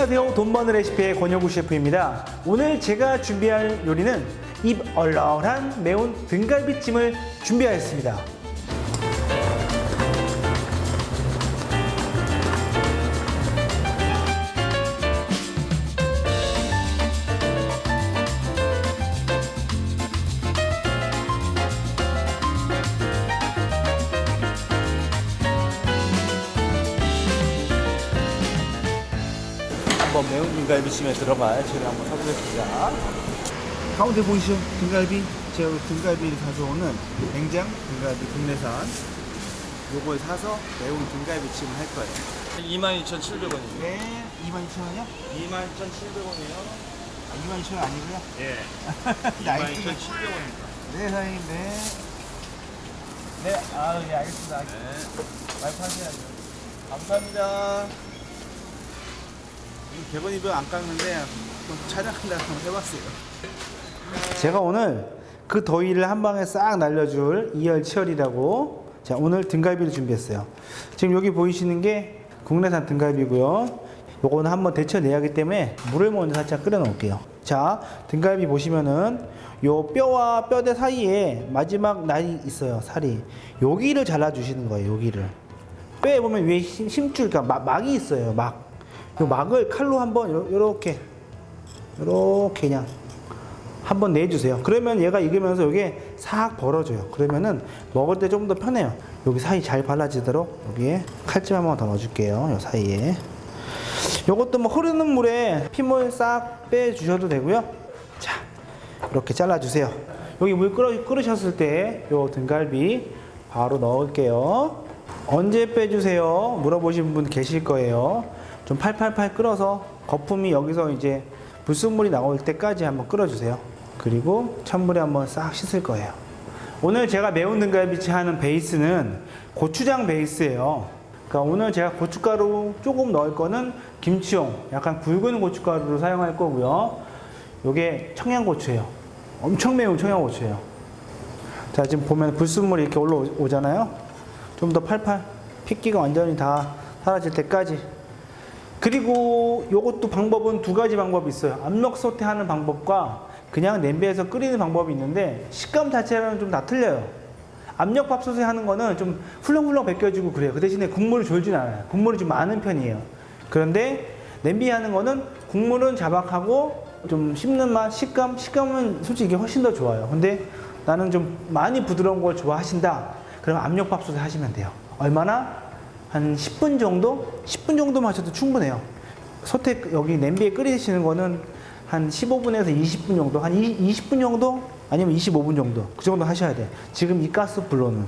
안녕하세요. 돈 버는 레시피의 권혁우 셰프입니다. 오늘 제가 준비할 요리는 입 얼얼한 매운 등갈비찜을 준비하였습니다. 한번 매운 등갈비찜에 들어갈 재료 한번 사보겠습니다. 가운데 보이시죠? 등갈비. 제가 등갈비를 가져오는 냉장 등갈비 국내산 요걸 사서 매운 등갈비찜을 할 거예요. 22,700원이요. 네, 22,000원이요? 22,700원이요. 22,000원 아니고요? 예. 나이스. 22,700원입니다. 네, 사장님, 네. 네, 예, 알겠습니다. 네. 말파하셔야죠. 감사합니다. 100원이면 안 깎는데 좀 촬영한다고 한번 해봤어요. 제가 오늘 그 더위를 한 방에 싹 날려줄 이열치열이라고 자 오늘 등갈비를 준비했어요. 지금 여기 보이시는 게 국내산 등갈비고요. 요거는 한번 데쳐내야 하기 때문에 물을 먼저 살짝 끓여 놓을게요. 자 등갈비 보시면은 요 뼈와 뼈대 사이에 마지막 날이 있어요. 살이 여기를 잘라 주시는 거예요. 여기를 뼈에 보면 위에 힘줄 그러니까 막이 있어요. 막 요 막을 칼로 한번 요렇게 그냥 한번 내주세요. 그러면 얘가 익으면서 이게 싹 벌어져요. 그러면은 먹을 때 좀 더 편해요. 여기 사이 잘 발라지도록 여기에 칼집 한번 더 넣어줄게요. 요 사이에. 요것도 뭐 흐르는 물에 핏물 싹 빼주셔도 되고요. 자, 이렇게 잘라주세요. 여기 물 끓으셨을 때 요 등갈비 바로 넣을게요. 언제 빼주세요? 물어보신 분 계실 거예요. 좀 팔팔팔 끓어서 거품이 여기서 이제 불순물이 나올 때까지 한번 끓여주세요. 그리고 찬물에 한번 싹 씻을 거예요. 오늘 제가 매운 등갈비찜 하는 베이스는 고추장 베이스예요. 그러니까 오늘 제가 고춧가루 조금 넣을 거는 김치용 약간 굵은 고춧가루를 사용할 거고요. 요게 청양고추예요. 엄청 매운 청양고추예요. 자 지금 보면 불순물이 이렇게 올라오잖아요. 좀 더 팔팔 핏기가 완전히 다 사라질 때까지. 그리고 요것도 방법은 두 가지 방법이 있어요. 압력 소태하는 방법과 그냥 냄비에서 끓이는 방법이 있는데 식감 자체는 좀 다 틀려요. 압력밥솥에 하는 거는 좀 훌렁훌렁 벗겨지고 그래요. 그 대신에 국물이 졸진 않아요. 국물이 좀 많은 편이에요. 그런데 냄비에 하는 거는 국물은 자박하고 좀 씹는 맛, 식감은 솔직히 이게 훨씬 더 좋아요. 근데 나는 좀 많이 부드러운 걸 좋아하신다. 그럼 압력밥솥에 하시면 돼요. 얼마나? 한 10분 정도? 10분 정도만 하셔도 충분해요. 소태 여기 냄비에 끓이시는 거는 한 15분에서 20분 정도, 한 20분 정도? 아니면 25분 정도. 그 정도 하셔야 돼. 지금 이 가스 불로는.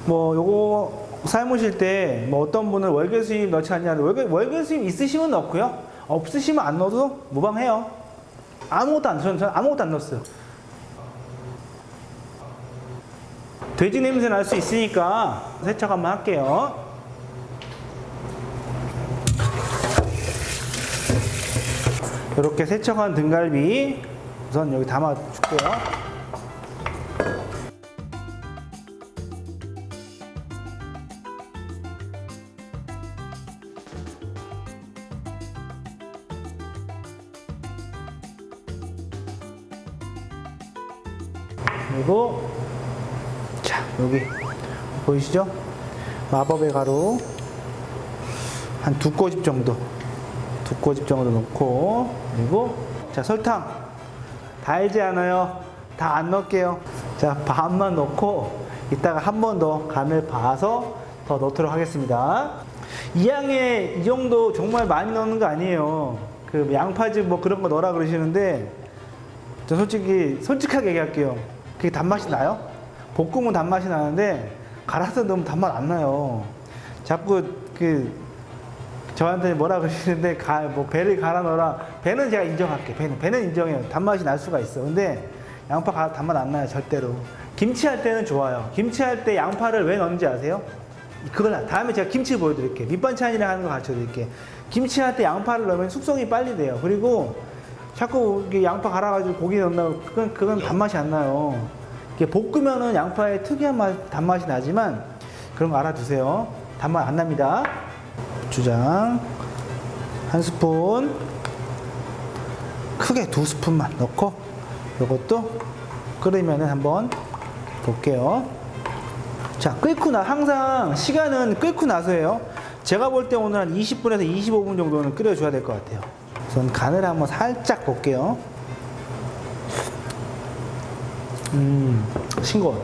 뭐 요거 삶으실 때 뭐 어떤 분은 월계 수잎 넣지 않냐. 월계 수잎 있으시면 넣고요. 없으시면 안 넣어도 무방해요. 저는 아무것도 안 넣었어요. 돼지 냄새 날 수 있으니까 세척 한번 할게요. 이렇게 세척한 등갈비 우선 여기 담아 줄게요. 그리고 자 여기 보이시죠? 마법의 가루 한 2꼬집 정도 넣고 그리고 자 설탕 달지 않아요. 다 안 넣을게요. 자 반만 넣고 이따가 한 번 더 간을 봐서 더 넣도록 하겠습니다. 이 양에 이 정도 정말 많이 넣는 거 아니에요. 그 양파즙 뭐 그런 거 넣으라 그러시는데 저 솔직하게 얘기할게요. 그게 단맛이 나요? 볶으면 단맛이 나는데 갈아서 넣으면 단맛 안 나요. 자꾸 저한테 뭐라 그러시는데 뭐 배를 갈아 넣어라. 배는 제가 인정할게. 배는 인정해요. 단맛이 날 수가 있어. 근데 양파 단맛 안 나요. 절대로. 김치 할 때는 좋아요. 김치 할 때 양파를 왜 넣는지 아세요? 그걸 다음에 제가 김치 보여드릴게요. 밑반찬이랑 하는 거 가르쳐드릴게요. 김치 할 때 양파를 넣으면 숙성이 빨리 돼요. 그리고 자꾸 양파 갈아가지고 고기 넣는다고 그건 단맛이 안 나요. 이게 볶으면은 양파의 특이한 단맛이 나지만 그런 거 알아두세요. 단맛 안 납니다. 고추장 한 스푼, 크게 2스푼만 넣고 이것도 끓이면은 한번 볼게요. 자, 항상 시간은 끓고 나서예요. 제가 볼 때 오늘 한 20분에서 25분 정도는 끓여줘야 될 것 같아요. 우선 간을 한번 살짝 볼게요. 싱거워.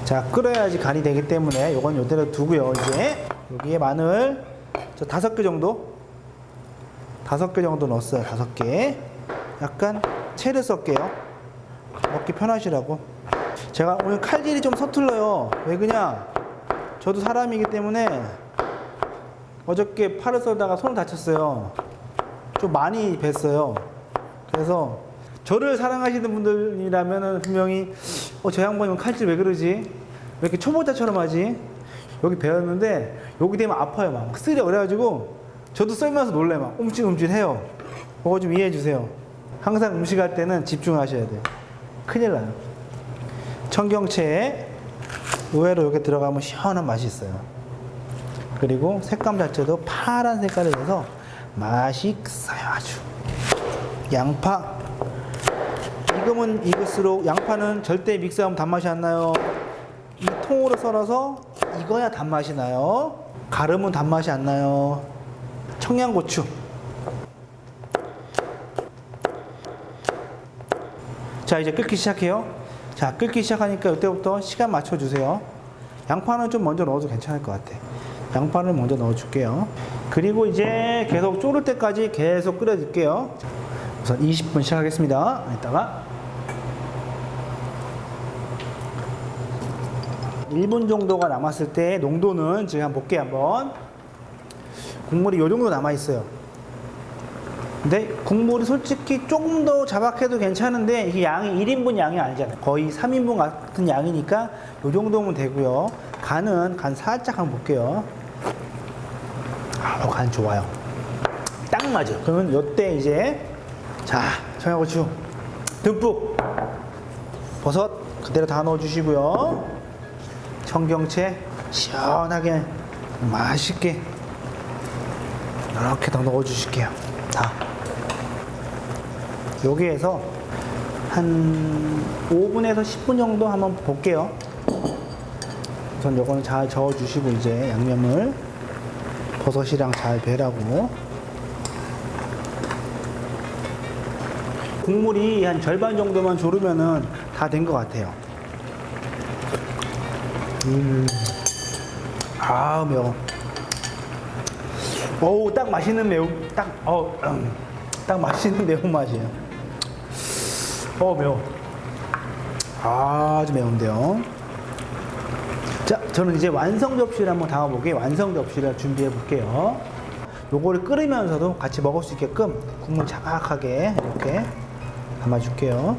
자, 끓여야지 간이 되기 때문에 이건 이대로 두고요. 이제 여기에 마늘 저 5개 정도, 5개 정도 넣었어요. 5개. 약간 채를 썰게요. 먹기 편하시라고. 제가 오늘 칼질이 좀 서툴러요. 왜 그냥 저도 사람이기 때문에 어저께 팔을 썰다가 손을 다쳤어요. 좀 많이 뱄어요. 그래서 저를 사랑하시는 분들이라면 분명히 저 양반이면 칼질 왜 그러지? 왜 이렇게 초보자처럼 하지? 여기 배웠는데 여기 되면 아파요. 막 쓰려 그래가지고 저도 썰면서 놀래요. 막 움찔움찔해요. 그거 좀 이해해 주세요. 항상 음식할 때는 집중하셔야 돼요. 큰일 나요. 청경채 의외로 여기 들어가면 시원한 맛이 있어요. 그리고 색감 자체도 파란 색깔이 돼서 맛있어요. 아주. 양파 익으면 익을수록 양파는 절대 믹스하면 단맛이 안 나요. 이 통으로 썰어서 익어야 단맛이 나요. 가르면 단맛이 안 나요. 청양고추. 자, 이제 끓기 시작해요. 자, 끓기 시작하니까 이때부터 시간 맞춰주세요. 양파는 좀 먼저 넣어도 괜찮을 것 같아. 양파를 먼저 넣어줄게요. 그리고 이제 계속 졸을 때까지 계속 끓여줄게요. 우선 20분 시작하겠습니다. 이따가 1분 정도가 남았을 때 농도는 지금 한번 볼게요. 한번 국물이 이 정도 남아있어요. 근데 국물이 솔직히 조금 더 자박해도 괜찮은데 이게 양이 1인분 양이 아니잖아요. 거의 3인분 같은 양이니까 이 정도면 되고요. 간 살짝 한번 볼게요. 간 좋아요. 딱 맞아요. 그러면 이때 이제 자, 청양고추 듬뿍, 버섯 그대로 다 넣어주시고요. 청경채 시원하게 맛있게 이렇게 다 넣어주실게요. 다. 여기에서 한 5분에서 10분 정도 한번 볼게요. 우선 요거는 잘 저어주시고 이제 양념을 버섯이랑 잘 배라고. 국물이 한 절반 정도만 졸으면은 다 된 것 같아요. 아, 매워. 어우, 딱 맛있는 딱 맛있는 매운맛이에요. 매워. 아주 매운데요. 자, 저는 이제 완성 접시를 한번 담아보게. 완성 접시를 준비해 볼게요. 요거를 끓이면서도 같이 먹을 수 있게끔 국물 자박하게 이렇게 담아줄게요.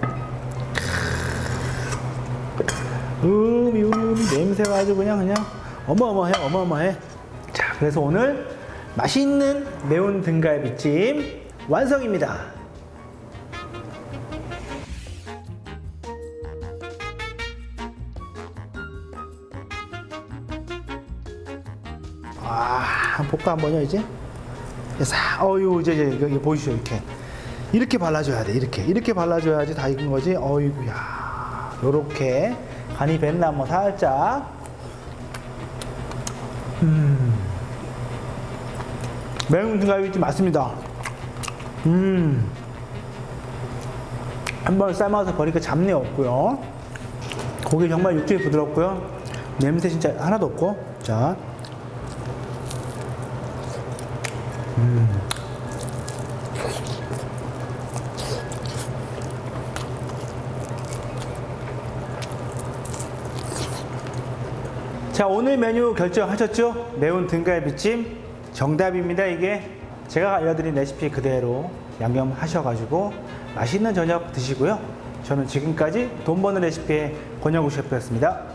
냄새가 아주 그냥 어마어마해. 자, 그래서 오늘 맛있는 매운 등갈비찜 완성입니다. 한번 볼까 한번요 이제. 이제 여기 보이시죠 이렇게 발라줘야 돼. 이렇게 발라줘야지 다 익은 거지. 어이구야. 요렇게 간이 뱄나 한번 살짝. 매운 등갈비찜 맞습니다. 한번 삶아서 버리니까 잡내 없고요. 고기 정말 육질이 부드럽고요. 냄새 진짜 하나도 없고. 자, 자, 오늘 메뉴 결정하셨죠? 매운 등갈비찜 정답입니다. 이게 제가 알려드린 레시피 그대로 양념하셔가지고 맛있는 저녁 드시고요. 저는 지금까지 돈 버는 레시피의 권영우 셰프였습니다.